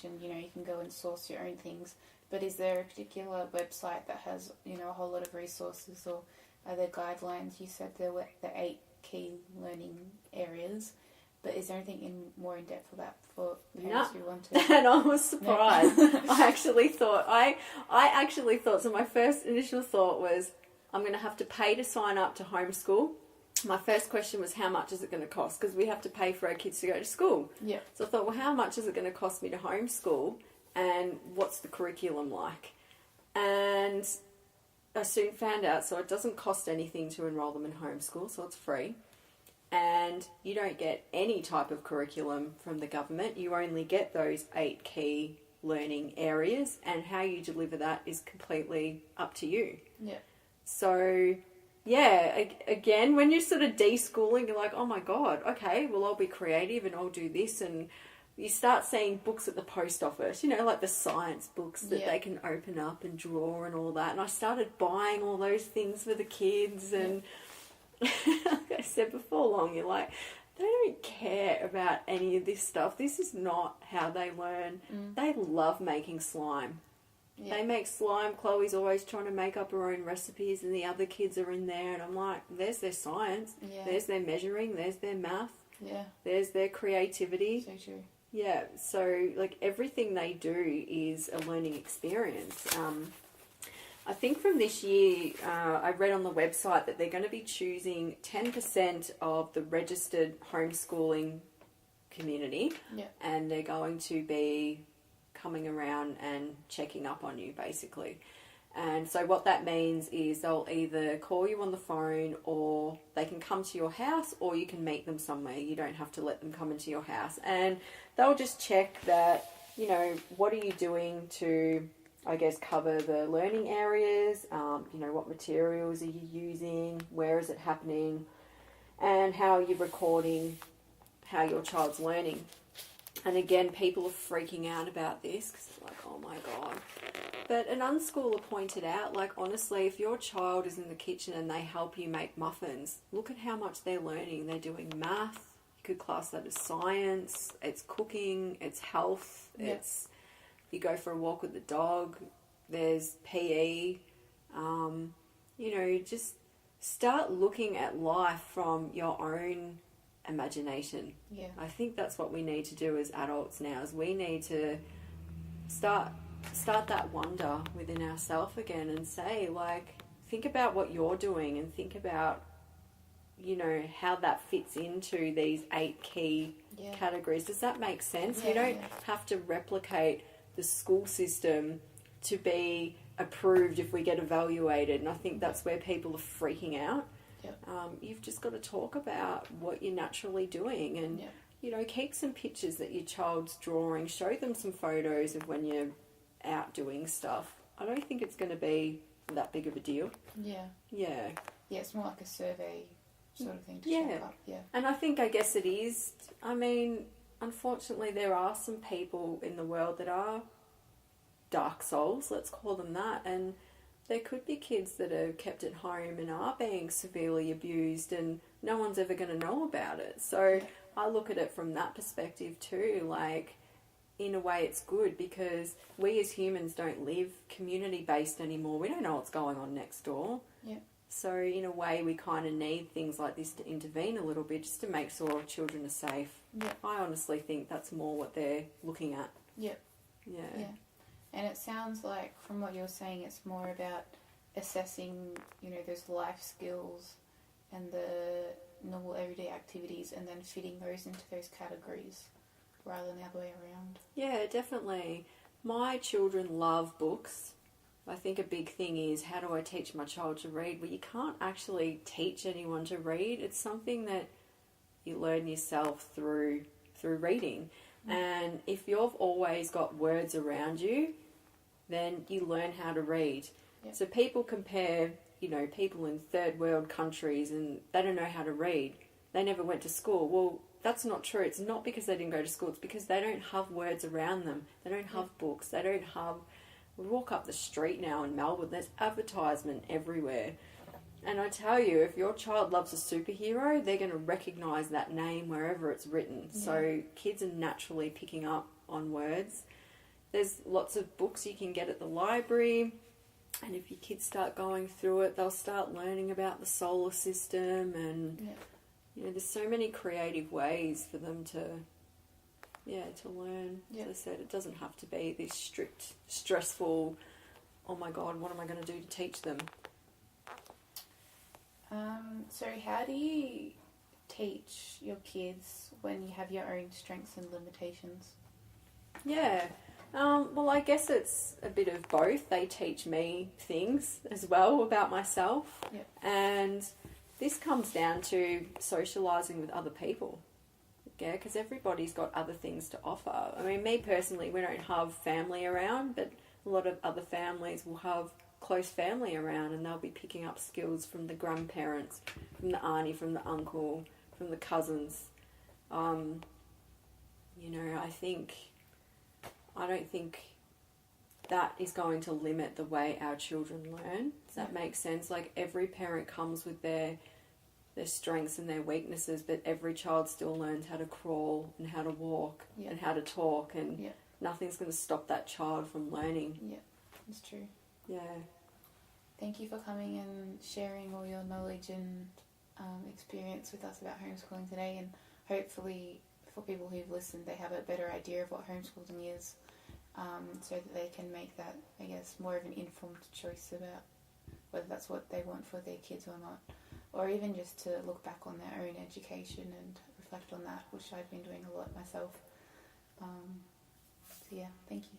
you can go and source your own things. But is there a particular website that has, a whole lot of resources, or are there guidelines? You said there were the 8 key learning areas, but is there anything more in depth for that for parents who want to? And I was surprised. No. I actually thought, so my first initial thought was, I'm going to have to pay to sign up to homeschool. My first question was, how much is it going to cost? Because we have to pay for our kids to go to school. Yeah. So I thought, well, how much is it going to cost me to homeschool? And what's the curriculum like? And I soon found out, so it doesn't cost anything to enroll them in homeschool, so it's free. And you don't get any type of curriculum from the government. You only get those 8 key learning areas, and how you deliver that is completely up to you. Yeah. So, yeah, again, when you're sort of deschooling, you're like, oh my God, okay, well, I'll be creative and I'll do this. And you start seeing books at the post office, like the science books that they can open up and draw and all that. And I started buying all those things for the kids. And like I said before long, you're like, they don't care about any of this stuff. This is not how they learn. They love making slime. Yeah. They make slime. Chloe's always trying to make up her own recipes, and the other kids are in there. And I'm like, there's their science. Yeah. There's their measuring. There's their math. Yeah. There's their creativity. So true. Yeah, so like everything they do is a learning experience. I think from this year, I read on the website that they're going to be choosing 10% of the registered homeschooling community, and they're going to be coming around and checking up on you, basically. And so what that means is they'll either call you on the phone, or they can come to your house, or you can meet them somewhere. You don't have to let them come into your house. And they'll just check that, what are you doing to, I guess, cover the learning areas, what materials are you using, where is it happening, and how are you recording how your child's learning. And again, people are freaking out about this because it's like, oh my God. But an unschooler pointed out, like, honestly, if your child is in the kitchen and they help you make muffins, look at how much they're learning. They're doing math. You could class that as science. It's cooking. It's health. Yeah. It's, you go for a walk with the dog. There's PE. Just start looking at life from your own imagination. Yeah. I think that's what we need to do as adults now, is we need to start that wonder within ourselves again and say, like, think about what you're doing and think about, how that fits into these 8 key categories. Does that make sense? Yeah, you don't have to replicate the school system to be approved if we get evaluated. And I think that's where people are freaking out. You've just got to talk about what you're naturally doing and, keep some pictures that your child's drawing. Show them some photos of when you're out doing stuff. I don't think it's going to be that big of a deal. Yeah. Yeah. Yeah, it's more like a survey sort of thing to check up. Yeah. And I guess it is. I mean, unfortunately, there are some people in the world that are dark souls, let's call them that, and there could be kids that are kept at home and are being severely abused and no one's ever going to know about it. So I look at it from that perspective too. Like, in a way it's good because we as humans don't live community-based anymore. We don't know what's going on next door. Yeah. So in a way we kind of need things like this to intervene a little bit just to make sure children are safe. Yeah. I honestly think that's more what they're looking at. Yeah. Yeah. Yeah. And it sounds like, from what you're saying, it's more about assessing, those life skills and the normal everyday activities and then fitting those into those categories rather than the other way around. Yeah, definitely. My children love books. I think a big thing is, how do I teach my child to read? Well, you can't actually teach anyone to read. It's something that you learn yourself through reading. And if you've always got words around you, then you learn how to read. Yep. So people compare, people in third world countries and they don't know how to read. They never went to school. Well, that's not true. It's not because they didn't go to school. It's because they don't have words around them. They don't have books. They don't have... We walk up the street now in Melbourne, there's advertisement everywhere. And I tell you, if your child loves a superhero, they're going to recognise that name wherever it's written. Yeah. So kids are naturally picking up on words. There's lots of books you can get at the library, and if your kids start going through it, they'll start learning about the solar system, and you know, there's so many creative ways for them to learn. As I said, it doesn't have to be this strict, stressful, oh my god, what am I going to do to teach them? So how do you teach your kids when you have your own strengths and limitations? Well, I guess it's a bit of both. They teach me things as well about myself. And this comes down to socialising with other people. Yeah, because everybody's got other things to offer. I mean, me personally, we don't have family around, but a lot of other families will have close family around, and they'll be picking up skills from the grandparents, from the auntie, from the uncle, from the cousins. You know, I don't think that is going to limit the way our children learn. Does that make sense? Like, every parent comes with their strengths and their weaknesses, but every child still learns how to crawl and how to walk and how to talk, and nothing's going to stop that child from learning. Yeah, it's true. Yeah. Thank you for coming and sharing all your knowledge and experience with us about homeschooling today, and hopefully for people who've listened, they have a better idea of what homeschooling is, so that they can make that, I guess, more of an informed choice about whether that's what they want for their kids or not, or even just to look back on their own education and reflect on that, which I've been doing a lot myself. So yeah, thank you.